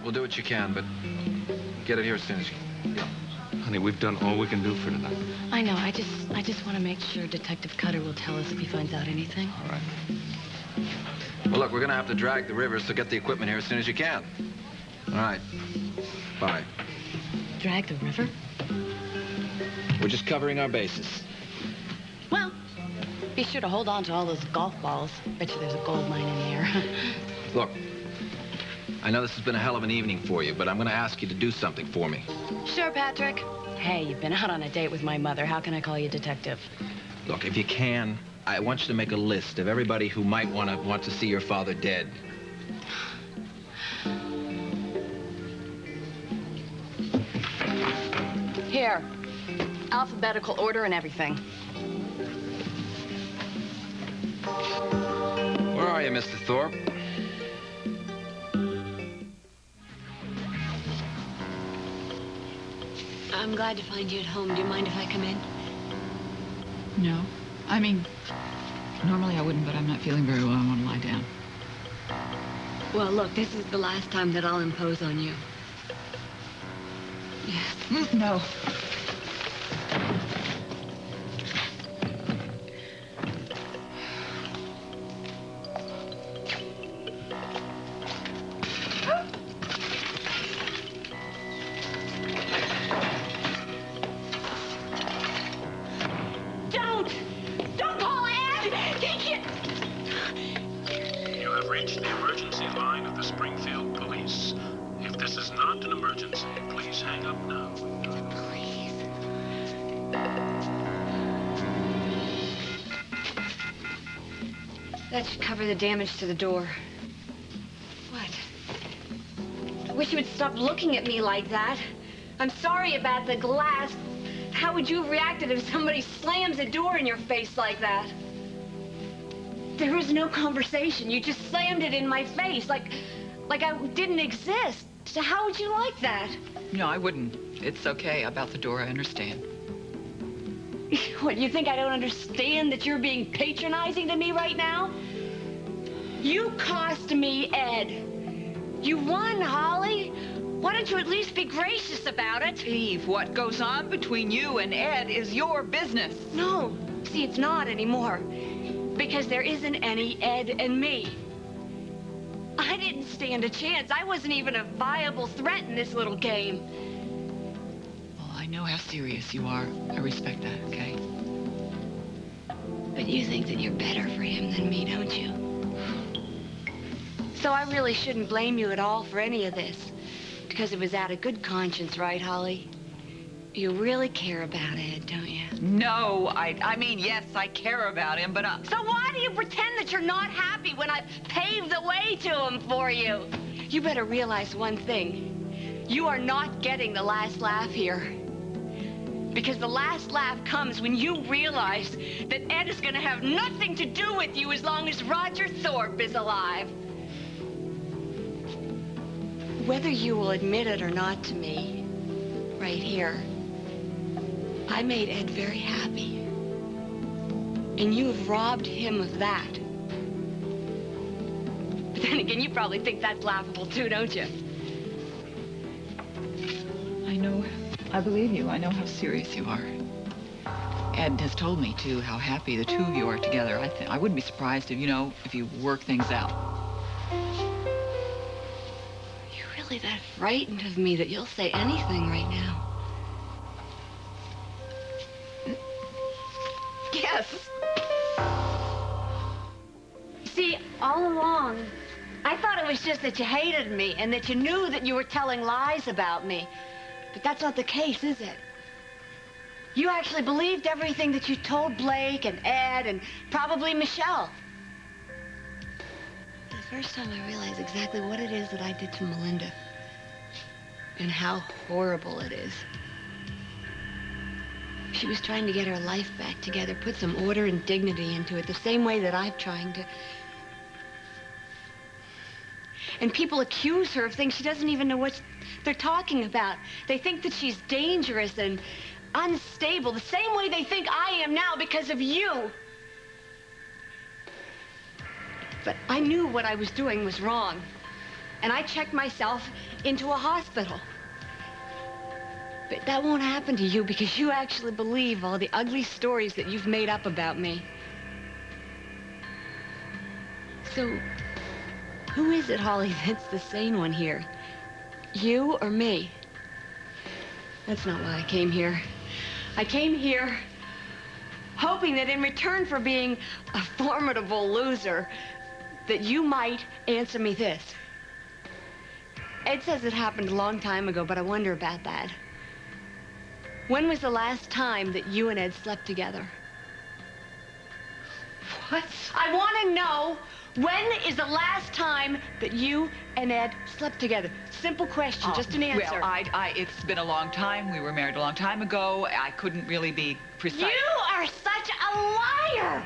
We'll do what you can, but get it here as soon as you can. Honey, we've done all we can do for tonight. I know. I just want to make sure Detective Cutter will tell us if he finds out anything. All right. Well, look, we're going to have to drag the river, so get the equipment here as soon as you can. All right. Bye. Drag the river? We're just covering our bases. Well, be sure to hold on to all those golf balls. Bet you there's a gold mine in the air. Look, I know this has been a hell of an evening for you, but I'm going to ask you to do something for me. Sure, Patrick. Hey, you've been out on a date with my mother. How can I call you detective? Look, if you can, I want you to make a list of everybody who might want to see your father dead. Here. Alphabetical order and everything. Where are you, Mr. Thorpe? I'm glad to find you at home. Do you mind if I come in? No. I mean, normally I wouldn't, but I'm not feeling very well. I want to lie down. Well, look, this is the last time that I'll impose on you. Yes. No. Don't call Ed! You have reached the emergency line of the Springfield Police. If this is not an emergency, please hang up now. Please. That should cover the damage to the door. What? I wish you would stop looking at me like that. I'm sorry about the glass. How would you have reacted if somebody slams a door in your face like that? There was no conversation. You just slammed it in my face like I didn't exist. So how would you like that? No, I wouldn't. It's okay. About the door, I understand. What, you think I don't understand that you're being patronizing to me right now? You cost me Ed. You won, Holly. Why don't you at least be gracious about it? Eve, what goes on between you and Ed is your business. No, see, it's not anymore. Because there isn't any Ed and me. I didn't stand a chance. I wasn't even a viable threat in this little game. Well, I know how serious you are. I respect that, okay? But you think that you're better for him than me, don't you? So I really shouldn't blame you at all for any of this. Because it was out of good conscience, right, Holly? You really care about Ed, don't you? No, I mean, yes, I care about him, but So why do you pretend that you're not happy when I paved the way to him for you? You better realize one thing. You are not getting the last laugh here. Because the last laugh comes when you realize that Ed is going to have nothing to do with you as long as Roger Thorpe is alive. Whether you will admit it or not to me, right here, I made Ed very happy. And you have robbed him of that. But then again, you probably think that's laughable too, don't you? I know. I believe you. I know how serious you are. Ed has told me, too, how happy the two of you are together. I wouldn't be surprised if, if you work things out. You're really that frightened of me that you'll say anything right now. Yes. See, all along, I thought it was just that you hated me and that you knew that you were telling lies about me. But that's not the case, is it? You actually believed everything that you told Blake and Ed and probably Michelle. The first time I realized exactly what it is that I did to Melinda and how horrible it is. She was trying to get her life back together, put some order and dignity into it, the same way that I'm trying to. And people accuse her of things she doesn't even know what they're talking about. They think that she's dangerous and unstable, the same way they think I am now because of you. But I knew what I was doing was wrong. and I checked myself into a hospital. But that won't happen to you because you actually believe all the ugly stories that you've made up about me. So, who is it, Holly, that's the sane one here? You or me? That's not why I came here. I came here hoping that in return for being a formidable loser, that you might answer me this. Ed says it happened a long time ago, but I wonder about that. When was the last time that you and Ed slept together? What? I want to know, when is the last time that you and Ed slept together? Simple question, just an answer. Well, it's been a long time. We were married a long time ago. I couldn't really be precise. You are such a liar!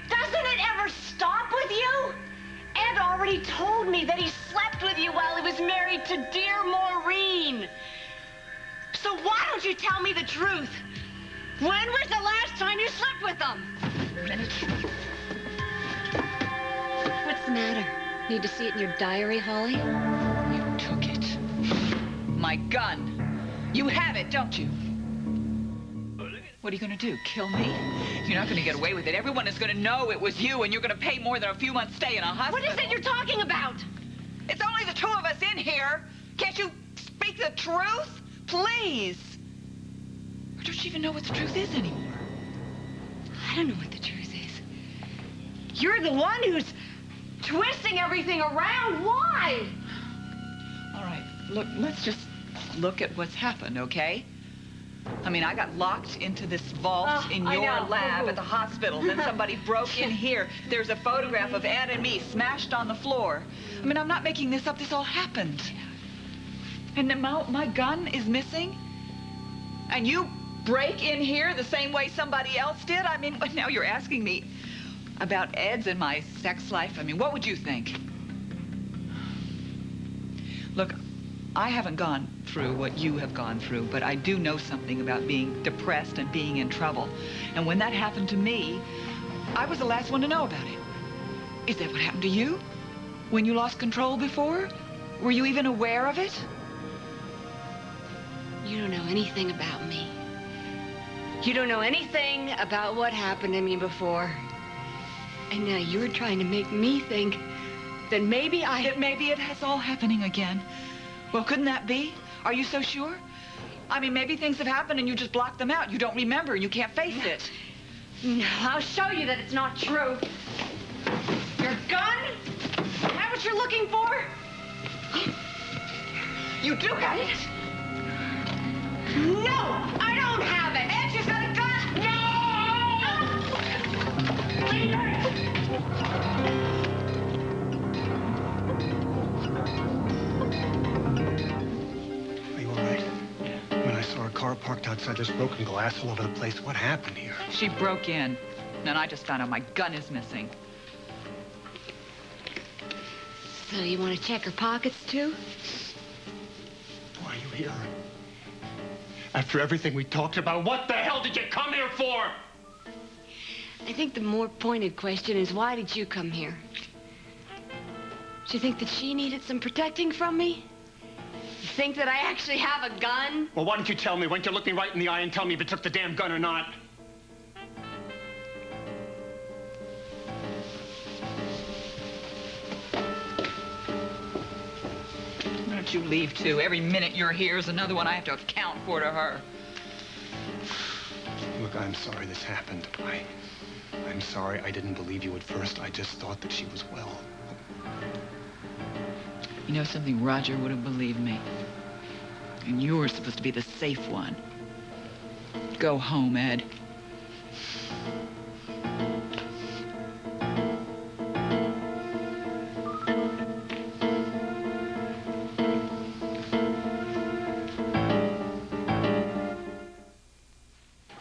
Doesn't it ever stop with you? Ed already told me that he slept with you while he was married to dear Maureen. So why don't you tell me the truth? When was the last time you slept with them? What's the matter? Need to see it in your diary, Holly? You took it. My gun. You have it, don't you? What are you going to do, kill me? You're not going to get away with it. Everyone is going to know it was you, and you're going to pay more than a few months' stay in a hospital. What is it you're talking about? It's only the two of us in here. Can't you speak the truth? Please. Or don't you even know what the truth is anymore? I don't know what the truth is. You're the one who's twisting everything around. Why? All right, look, let's just look at what's happened, okay? I mean, I got locked into this vault in your lab at the hospital. Then somebody broke in here. There's a photograph of Ed and me smashed on the floor. I mean, I'm not making this up. This all happened. And now my gun is missing? And you break in here the same way somebody else did? I mean, now you're asking me about Ed's and my sex life. I mean, what would you think? Look, I haven't gone through what you have gone through, but I do know something about being depressed and being in trouble. And when that happened to me, I was the last one to know about it. Is that what happened to you? When you lost control before? Were you even aware of it? You don't know anything about me. You don't know anything about what happened to me before. And now you're trying to make me think that maybe Maybe it has all happening again. Well, couldn't that be? Are you so sure? I mean, maybe things have happened and you just blocked them out. You don't remember and you can't face it. No, I'll show you that it's not true. Your gun? Is that what you're looking for? You do have it. No, I don't have it. Ed, you've got a gun. Are you all right? When I saw a car parked outside, there's broken glass all over the place. What happened here? She broke in, and I just found out my gun is missing. So you want to check her pockets, too? Why are you here? After everything we talked about, what the hell did you come here for? I think the more pointed question is, why did you come here? Do you think that she needed some protecting from me? You think that I actually have a gun? Well, why don't you tell me? Why don't you look me right in the eye and tell me if you took the damn gun or not? Why don't you leave, too? Every minute you're here is another one I have to account for to her. Look, I'm sorry this happened. I'm sorry I didn't believe you at first. I just thought that she was well. You know something? Roger would have believed me. And you were supposed to be the safe one. Go home, Ed.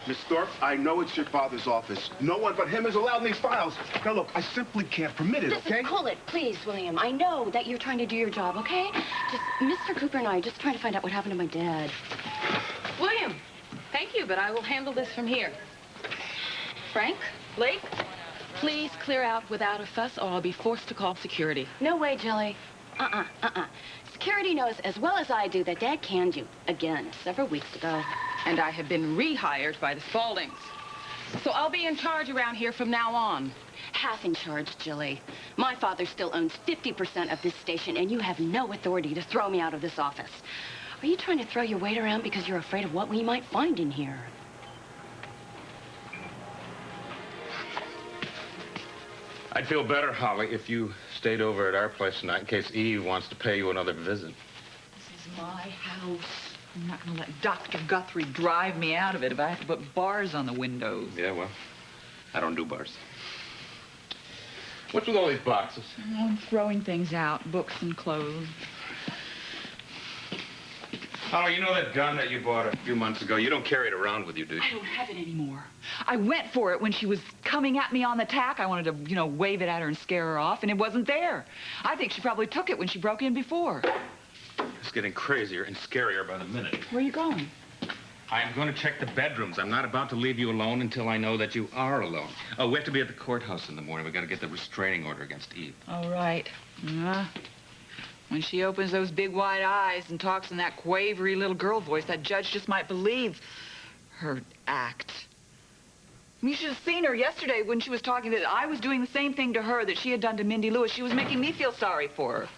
Miss Thorpe, I know it's your father's office. No one but him is allowed in these files. Now, look, I simply can't permit it, okay? Listen, cool it, please, William. I know that you're trying to do your job, okay? Just, Mr. Cooper and I are just trying to find out what happened to my dad. William, thank you, but I will handle this from here. Frank, Blake, please clear out without a fuss or I'll be forced to call security. No way, Jelly. Security knows as well as I do that Dad canned you again several weeks ago. And I have been rehired by the Spauldings. So I'll be in charge around here from now on. Half in charge, Jilly. My father still owns 50% of this station, and you have no authority to throw me out of this office. Are you trying to throw your weight around because you're afraid of what we might find in here? I'd feel better, Holly, if you stayed over at our place tonight in case Eve wants to pay you another visit. This is my house. I'm not going to let Dr. Guthrie drive me out of it if I have to put bars on the windows. Yeah, well, I don't do bars. What's with all these boxes? I'm throwing things out, books and clothes. Holly, you know that gun that you bought a few months ago? You don't carry it around with you, do you? I don't have it anymore. I went for it when she was coming at me on the tack. I wanted to, wave it at her and scare her off, and it wasn't there. I think she probably took it when she broke in before. It's getting crazier and scarier by the minute. Where are you going? I'm going to check the bedrooms. I'm not about to leave you alone until I know that you are alone. Oh, we have to be at the courthouse in the morning. We've got to get the restraining order against Eve. All right. When she opens those big wide eyes and talks in that quavery little girl voice, that judge just might believe her act. You should have seen her yesterday when she was talking that I was doing the same thing to her that she had done to Mindy Lewis. She was making me feel sorry for her.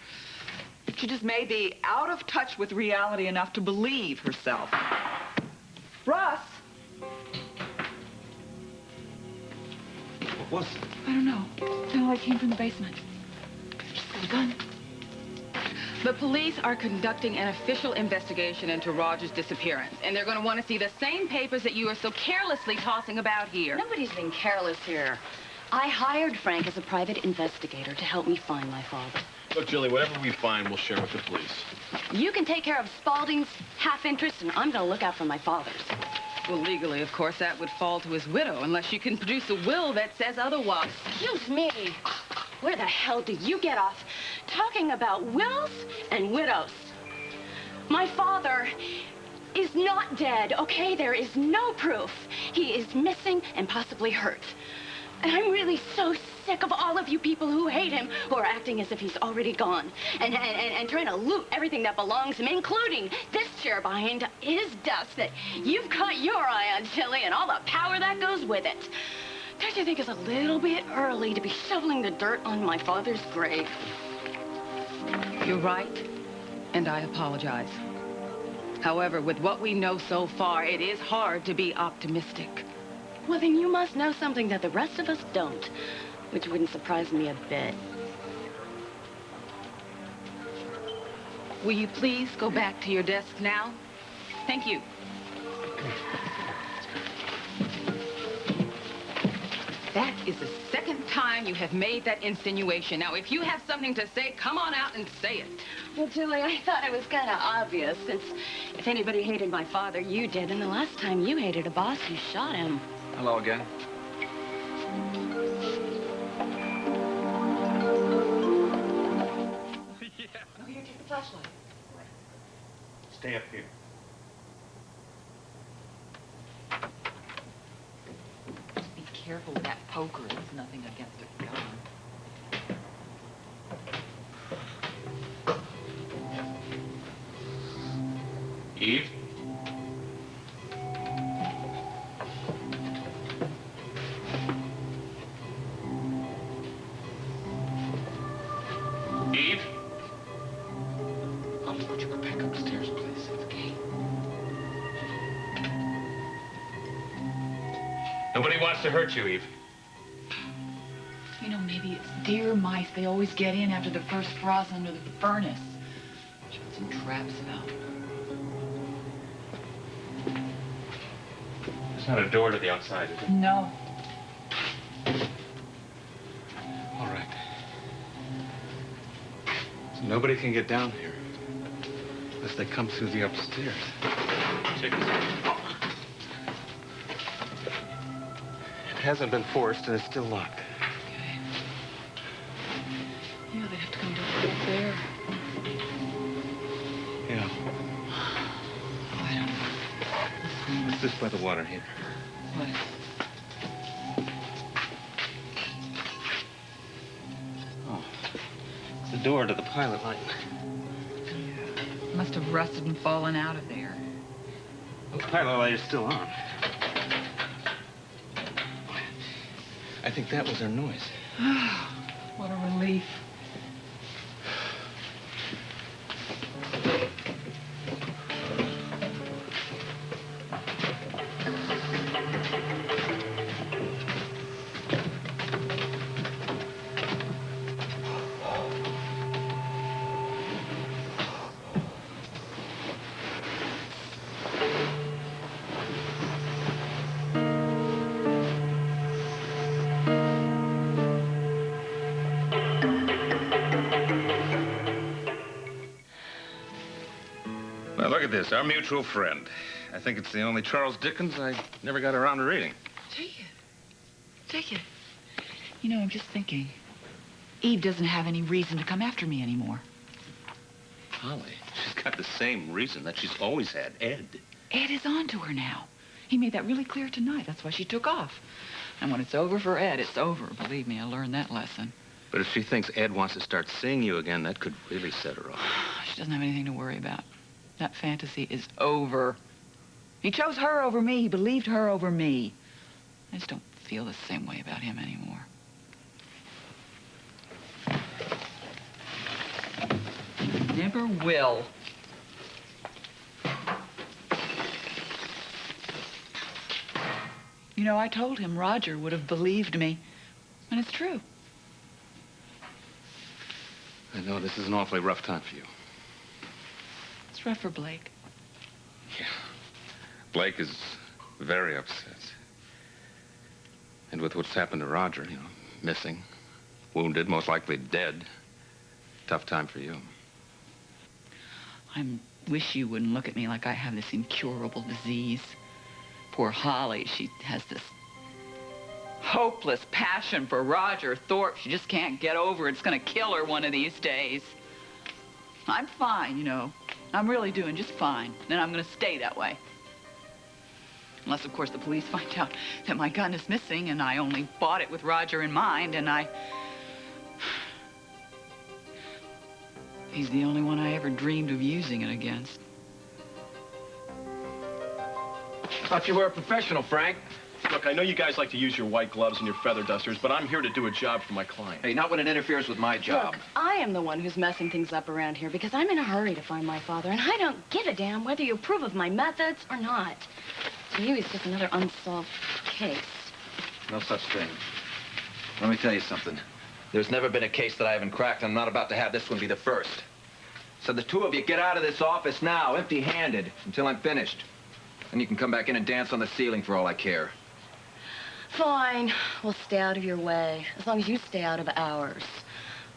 She just may be out of touch with reality enough to believe herself. Russ! What was it? I don't know. Sounded like it came from the basement. She's got a gun. The police are conducting an official investigation into Roger's disappearance, and they're going to want to see the same papers that you are so carelessly tossing about here. Nobody's been careless here. I hired Frank as a private investigator to help me find my father. Look, Jilly, whatever we find, we'll share with the police. You can take care of Spaulding's half interest, and I'm going to look out for my father's. Well, legally, of course, that would fall to his widow, unless you can produce a will that says otherwise. Excuse me. Where the hell do you get off talking about wills and widows? My father is not dead, okay? There is no proof. He is missing and possibly hurt. And I'm really so sick of all of you people who hate him, who are acting as if he's already gone, and trying to loot everything that belongs to him, including this chair behind his desk that you've caught your eye on, Chili, and all the power that goes with it. Don't you think it's a little bit early to be shoveling the dirt on my father's grave? You're right, and I apologize. However, with what we know so far, it is hard to be optimistic. Well, then you must know something that the rest of us don't, which wouldn't surprise me a bit. Will you please go back to your desk now? Thank you. That is the second time you have made that insinuation. Now, if you have something to say, come on out and say it. Well, Julie, I thought it was kind of obvious, since if anybody hated my father, you did, and the last time you hated a boss, you shot him. Hello again. No, here, take the flashlight. Stay up here. Just be careful with that poker. There's nothing against a gun. Eve? Eve? Holly, would you go back upstairs, please? Okay. Nobody wants to hurt you, Eve. You know, maybe it's deer mice. They always get in after the first frost under the furnace. Should put some traps out. There's not a door to the outside, is there? No. All right. So nobody can get down here unless they come through the upstairs. Check this out. It hasn't been forced and it's still locked. Okay. Yeah, they have to come down up there. Yeah. I don't know. What's this by the water here? What? Oh. It's the door to the pilot light. Must have rusted and fallen out of there. The pilot light is still on. I think that was our noise. What a relief. Well, look at this. Our mutual friend. I think it's the only Charles Dickens I never got around to reading. Take it. Take it. You know, I'm just thinking. Eve doesn't have any reason to come after me anymore. Holly, she's got the same reason that she's always had, Ed. Ed is on to her now. He made that really clear tonight. That's why she took off. And when it's over for Ed, it's over. Believe me, I learned that lesson. But if she thinks Ed wants to start seeing you again, that could really set her off. She doesn't have anything to worry about. That fantasy is over. He chose her over me. He believed her over me. I just don't feel the same way about him anymore. Never will. You know, I told him Roger would have believed me. And it's true. I know this is an awfully rough time for you. It's rough for Blake. Yeah. Blake is very upset. And with what's happened to Roger, you know, missing, wounded, most likely dead, tough time for you. I wish you wouldn't look at me like I have this incurable disease. Poor Holly, she has this hopeless passion for Roger Thorpe. She just can't get over it. It's going to kill her one of these days. I'm fine, you know. I'm really doing just fine. And I'm going to stay that way. Unless, of course, the police find out that my gun is missing and I only bought it with Roger in mind and He's the only one I ever dreamed of using it against. Thought you were a professional, Frank. Look, I know you guys like to use your white gloves and your feather dusters, but I'm here to do a job for my client. Hey, not when it interferes with my job. Look, I am the one who's messing things up around here because I'm in a hurry to find my father, and I don't give a damn whether you approve of my methods or not. To you, he's just another unsolved case. No such thing. Let me tell you something. There's never been a case that I haven't cracked, and I'm not about to have this one be the first. So the two of you get out of this office now, empty-handed, until I'm finished. And you can come back in and dance on the ceiling for all I care. Fine. We'll stay out of your way, as long as you stay out of ours.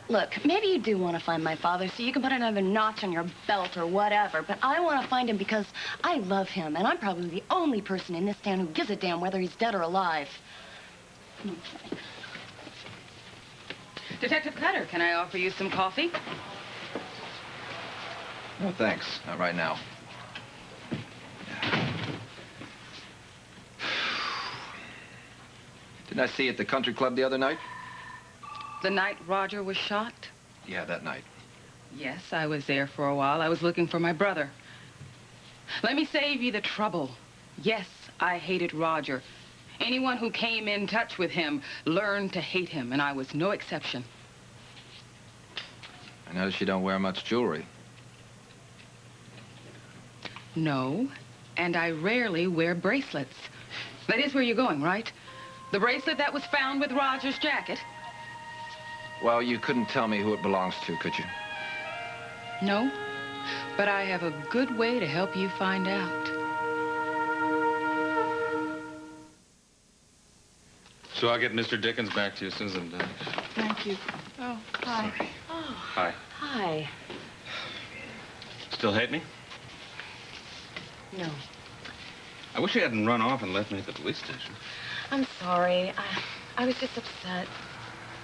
Look, maybe you do want to find my father so you can put another notch on your belt or whatever, but I want to find him because I love him, and I'm probably the only person in this town who gives a damn whether he's dead or alive. Detective Cutter, can I offer you some coffee? No, thanks. Not right now. Didn't I see you at the country club the other night? The night Roger was shot? Yeah, that night. Yes, I was there for a while. I was looking for my brother. Let me save you the trouble. Yes, I hated Roger. Anyone who came in touch with him learned to hate him, and I was no exception. I notice you don't wear much jewelry. No, and I rarely wear bracelets. That is where you're going, right? The bracelet that was found with Roger's jacket? Well, you couldn't tell me who it belongs to, could you? No, but I have a good way to help you find out. So I'll get Mr. Dickens back to you as soon as I'm done. Thank you. Oh, hi. Sorry. Oh. Hi. Hi. Still hate me? No. I wish you hadn't run off and left me at the police station. I'm sorry. I was just upset.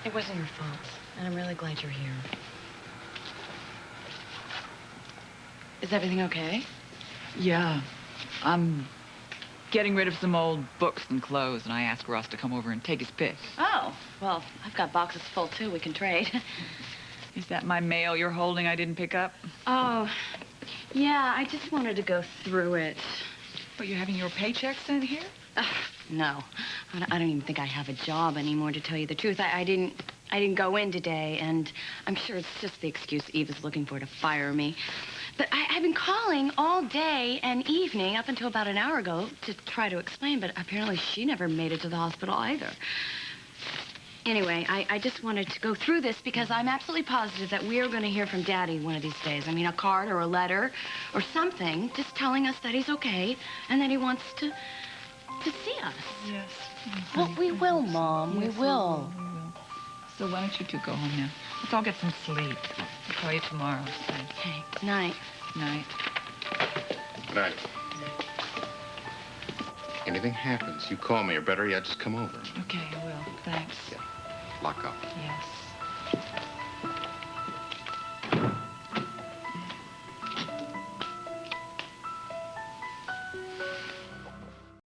It wasn't your fault, and I'm really glad you're here. Is everything okay? Yeah. I'm getting rid of some old books and clothes, and I asked Ross to come over and take his pick. Oh, well, I've got boxes full, too. We can trade. Is that my mail you're holding I didn't pick up? Oh, yeah, I just wanted to go through it. But you're having your paycheck sent here? No, I don't even think I have a job anymore, to tell you the truth. I didn't go in today, and I'm sure it's just the excuse Eve is looking for to fire me. But I've been calling all day and evening up until about an hour ago to try to explain, but apparently she never made it to the hospital either. Anyway, I just wanted to go through this because I'm absolutely positive that we are going to hear from Daddy one of these days. I mean, a card or a letter or something just telling us that he's okay and that he wants to see us. Yes. Well, we will, Mom. Yes, we will. We will. So why don't you two go home now? Let's all get some sleep. I'll call you tomorrow. So. Okay, night. Night. Good night. Anything happens, you call me, or better yet, just come over. Okay, I will. Thanks. Yeah. Lock up. Yes.